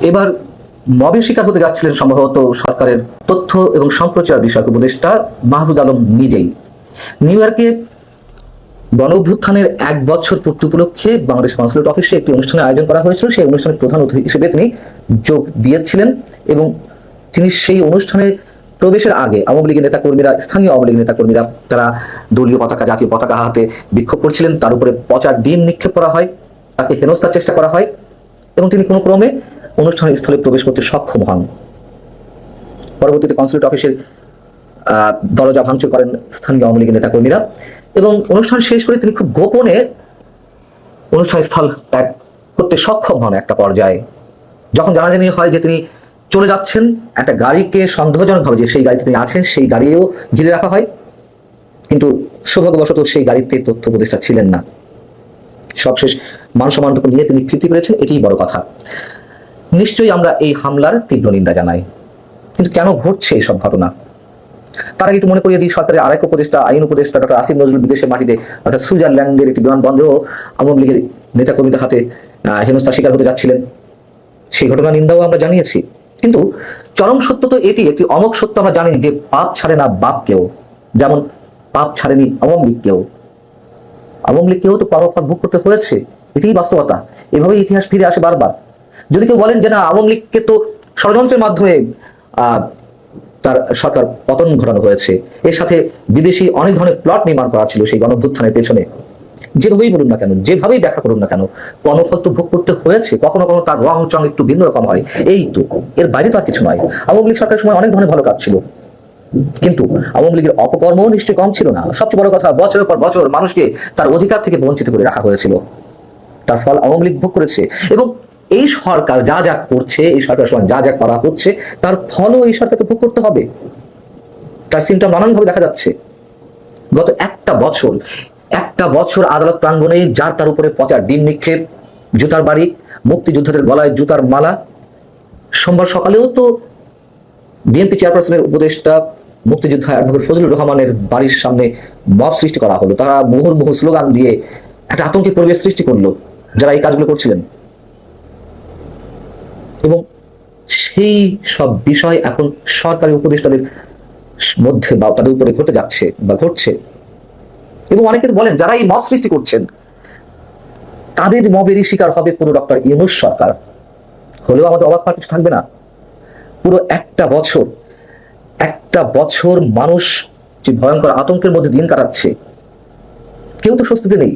এবার মবের শিকার হতে যাচ্ছিলেন সম্ভবত সরকারের তথ্য এবং সম্প্রচার বিষয়ক উপদেষ্টা মাহফুজ আলম নিজেই। নিউ ইয়র্কে গণ অভ্যুত্থানের 1 বছর পূর্তি উপলক্ষে বাংলাদেশ কনসুলেট অফিসে একটি অনুষ্ঠানের আয়োজন করা হয়েছিল। সেই অনুষ্ঠানের প্রধান অতিথি হিসেবে তিনি যোগ দিয়েছিলেন এবং তিনি সেই অনুষ্ঠানে প্রবেশের আগে আওয়ামী লীগের নেতাকর্মীরা, স্থানীয় আওয়ামী লীগের নেতাকর্মীরা তারা দলীয় পতাকা, জাতীয় পতাকা হাতে বিক্ষোভ করছিলেন। তার উপরে পচা ডিম নিক্ষেপ করা হয়, তাকে হেনস্থার চেষ্টা করা হয় এবং তিনি কোনো ক্রমে অনুষ্ঠান স্থলে প্রবেশ করতে সক্ষম হন। পরবর্তীতে কনসুলেট অফিসের দরজা ভাঙচুর করেন স্থানীয় আওয়ামী লীগের নেতাকর্মীরা এবং অনুষ্ঠান শেষ করে তিনি খুব গোপনে অনুষ্ঠান স্থল ত্যাগ করতে সক্ষম হন। একটা পর্যায়ে যখন জানাজানি হয় যে তিনি চলে যাচ্ছেন, একটা গাড়িকে সন্দেহজনকভাবে যে সেই গাড়িতে তিনি আছেন সেই গাড়িও ঘিরে রাখা হয়, কিন্তু সৌভাগ্যবশত সেই গাড়িতে তথ্য উপদেষ্টা ছিলেন না। সবশেষ মান সম্মানটুকু নিয়ে তিনি ফিরতে পেরেছেন, এটিই বড় কথা। নিশ্চয়ই আমরা এই হামলার তীব্র নিন্দা জানাই, কিন্তু কেন ঘটছে এইসব ঘটনা? তার আগে একটু মনে করিয়ে দিই, সরকারের আরেক উপদেষ্টা, আইন উপদেষ্টা ডক্টর আসিফ নজরুল বিদেশের মাটিতে অর্থাৎ সুইজারল্যান্ডের একটি বিমানবন্দরেও আওয়ামী লীগের নেতাকর্মীদের হাতে হেনস্থার শিকার হতে যাচ্ছিলেন। সেই ঘটনা নিন্দাও আমরা জানিয়েছি, কিন্তু চরম সত্য তো এটি, একটি অমোঘ সত্য আমরা জানি যে পাপ ছাড়ে না বাপ কেউ, যেমন পাপ ছাড়েনি আওয়ামী লীগ কেউ। আওয়ামী লীগ কেউ তো কর্মফল ভোগ করতে হয়েছে, এটাই বাস্তবতা। এভাবেই ইতিহাস ফিরে আসে বারবার। যদি কেউ বলেন যে না, আওয়ামী লীগকে তো ষড়যন্ত্রের মাধ্যমে তার সরকার পতন ঘটানো হয়েছে, এর সাথে বিদেশি অনেক ধরনের প্লট নির্মাণ করা ছিল সেই গণঅভ্যুত্থানের পেছনে, যেভাবেই বলুন না কেন, যেভাবেই ব্যাখ্যা করুন না কেন, কর্মফল তো ভোগ করতে হয়েছে। কখনো কখনো তার রং চং একটু ভিন্ন রকম হয়, এই তো, এর বাইরে তো আর কিছু নয়। আওয়ামী লীগ সরকারের সময় অনেক ধরনের ভালো কাজ ছিল, কিন্তু আওয়ামী লীগের অপকর্ম নিশ্চয়ই কম ছিল না। সবচেয়ে বড় কথা, বছরের পর বছর মানুষকে তার অধিকার থেকে বঞ্চিত করে রাখা হয়েছিল, তার ফল আওয়ামী লীগ ভোগ করেছে। এবং এই সরকার যা যা করছে, এই সরকারের সময় যা যা করা হচ্ছে, তার ফলও এই সরকারকে ভোগ করতে হবে। তার সিমটম নানানভাবে দেখা যাচ্ছে। গত একটা বছর আদালত প্রাঙ্গণে যার তার উপরে পচা ডিম নিক্ষেপ, জুতার বাড়ি, মুক্তিযোদ্ধাদের গলায় জুতার মালা। সোমবার সকালেও তো বিএনপি চেয়ারপারসনের উপদেষ্টা মুক্তিযোদ্ধা অ্যাডভোকেট ফজলুর রহমানের বাড়ির সামনে মব সৃষ্টি করা হলো। তারা মুহুর্মুহু স্লোগান দিয়ে একটা আতঙ্কের পরিবেশ সৃষ্টি করলো যারা এই কাজগুলো করছিলেন। এবং সেই সব বিষয় এখন সরকারি উপদেষ্টাদের মধ্যে বা তাদের উপরে ঘটে যাচ্ছে বা ঘটছে। এবং অনেকে বলেন যারা এই মব সৃষ্টি করছেন তাদের মবেরই শিকার হবে পুরো ডক্টর ইউনূস সরকার। হলেও আমাদের অবাক হওয়ার কিছু থাকবে না। পুরো একটা বছর মানুষ যে ভয়ঙ্কর আতঙ্কের মধ্যে দিন কাটাচ্ছে, কেউ তো স্বস্তিতে নেই,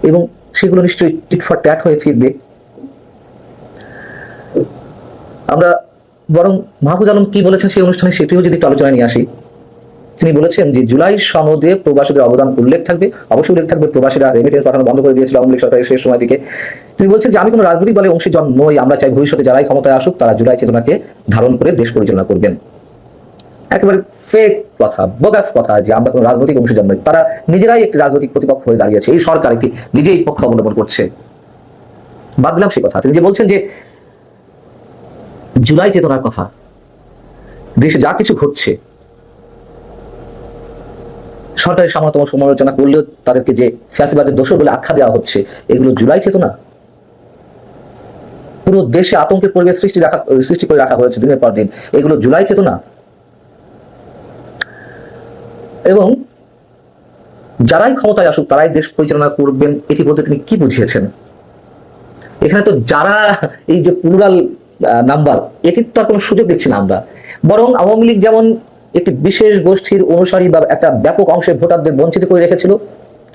এবং সেগুলো নিশ্চয়ই টিট ফর ট্যাট হয়ে ফিরবে। আমরা বরং মাহফুজ আলম কি বলেছেন সেই অনুষ্ঠানে সেটিও যদি একটু আলোচনায় নিয়ে আসি। তিনি বলেছেন যে জুলাই সনদে প্রবাসীদের অবদান উল্লেখ থাকবে, অবশ্যই উল্লেখ থাকবে। প্রবাসীরা রেমিটেন্স পাঠানো বন্ধ করে দিয়েছিল আওয়ামী লীগ সরকারের শেষ সময় দিকে। তিনি বলছেন যে আমি কোনো রাজনৈতিক দলের অংশীজন নই, আমরা চাই ভবিষ্যতে যারাই ক্ষমতায় আসুক তারা জুলাই চেতনাকে ধারণ করে দেশ পরিচালনা করবেন। একেবারে ফেক কথা, বোগাস কথা যে আমরা কোনো রাজনৈতিক অংশীজন নই। তারা নিজেরাই একটি রাজনৈতিক প্রতিপক্ষ হয়ে দাঁড়িয়েছে, এই সরকার একটি নিজেই পক্ষ অবলম্বন করছে। বাদ দিলাম সেই কথা। তিনি যে বলছেন যে জুলাই চেতনার কথা, দেশে যা কিছু ঘটছে সরকারের সামান্যতম সমালোচনা করলেও তাদেরকে যে ফ্যাসিবাদের দোষর বলে আখ্যা দেওয়া হচ্ছে, এগুলো জুলাই চেতনা। পুরো দেশে আতঙ্কের পরিবেশ সৃষ্টি করে রাখা হয়েছে দিনের পর দিন, এগুলো জুলাই চেতনা। এবং যারাই ক্ষমতায় আসুক তারাই দেশ পরিচালনা করবেন, এটি বলতে তিনি কি বুঝিয়েছেন? এখানে তো যারা, এই যে প্লুরাল নাম্বার, এটির তো আর কোনো সুযোগ দেখছি না আমরা। বরং আওয়ামী লীগ যেমন একটি বিশেষ গোষ্ঠীর অনুসারী বা একটা ব্যাপক অংশের ভোটারদের বঞ্চিত করে রেখেছিল,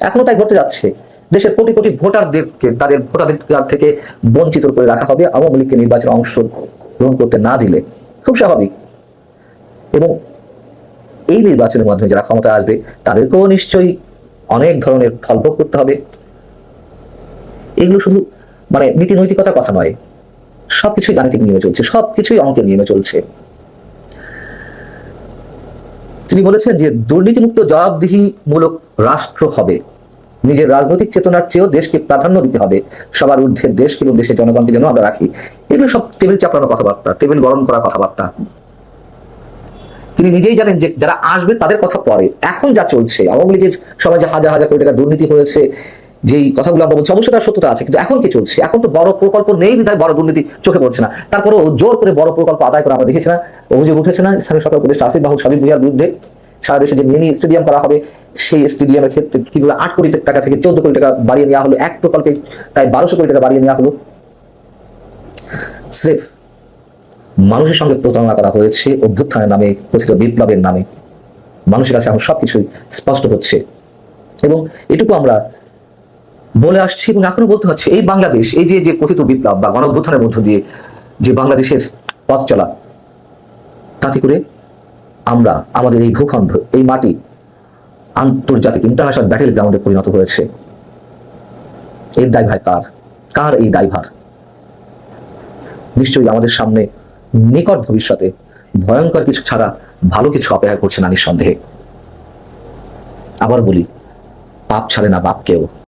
এখনো তাই ঘটতে যাচ্ছে। দেশের কোটি কোটি ভোটারদেরকে তাদের ভোটাধিকার থেকে বঞ্চিত করে রাখা হবে আওয়ামী লীগকে নির্বাচনে অংশ গ্রহণ করতে না দিলে। খুব স্বাভাবিক। এবং এই নির্বাচনের মাধ্যমে যারা ক্ষমতায় আসবে তাদেরকেও নিশ্চয়ই অনেক ধরনের ফলভোগ করতে হবে। এগুলো শুধু মানে নীতি নৈতিকতার কথা নয়, সবকিছুই গাণিতিক নিয়মে চলছে, সবকিছুই অঙ্কের নিয়মে চলছে। তিনি বলেছেন যে দুর্নীতিমুক্ত জবাবদিহিমূলক রাষ্ট্র হবে, নিজের রাজনৈতিক চেতনার চেয়েও দেশকে প্রাধান্য দিতে হবে, সবার ঊর্ধ্বে দেশকে এবং দেশের জনগণকে যেন আমরা রাখি। এগুলো সব টেবিল চাপড়ানোর কথাবার্তা, টেবিল গরম করার কথাবার্তা। তিনি নিজেই জানেন যে যারা আসবে তাদের কথা পরে। এখন যা চলছে, আওয়ামী লীগের সময় যে হাজার হাজার কোটি টাকা দুর্নীতি হয়েছে, যেই কথাগুলো আমরা বলছি অবশ্যই তার সত্যতা আছে, কিন্তু এখন কি চলছে? এখন তো বড় প্রকল্প নেই বিধায় বড় দুর্নীতি চোখে পড়ছে না। তারপরেও জোর করে বড় প্রকল্প আদায় করে আমরা দেখেছি না, অভিযোগ উঠেছে না স্থানীয় সরকার উপদেষ্টা আসিফ মাহমুদ সাজিদ ভুঁইয়ার বিরুদ্ধে? সারা দেশে যে মিনি স্টেডিয়াম করা হবে, সেই স্টেডিয়ামের ক্ষেত্রে কিভাবে 8 কোটি টাকা থেকে 14 কোটি টাকা বাড়িয়ে নেওয়া হলো, এক প্রকল্পে তাই 1200 কোটি টাকা বাড়িয়ে নেওয়া হলো। স্রেফ মানুষের সঙ্গে প্রতারণা করা হয়েছে অভ্যুত্থানের নামে, কথিত বিপ্লবের নামে। মানুষের কাছে এখন সবকিছুই স্পষ্ট হচ্ছে এবং এটুকু আমরা বলে আসছি এবং এখনো বলতে হচ্ছে। এই বাংলাদেশ, এই যে যে কথিত বিপ্লব বা গণ অভ্যুত্থানের মধ্য দিয়ে যে বাংলাদেশের পথ চলা, তাতে করে আমরা আমাদের এই ভূখণ্ড, এই মাটি আন্তর্জাতিক ইন্টারন্যাশনাল ব্যাটেল গ্রাউন্ডে পরিণত হয়েছে। এর দায়ভার কার? কার এই দায়ভার? নিশ্চয়ই আমাদের সামনে নিকট ভবিষ্যতে ভয়ঙ্কর কিছু ছাড়া ভালো কিছু অপেক্ষা করছে না নিঃসন্দেহে। আবার বলি, পাপ ছাড়ে না বাপকেও।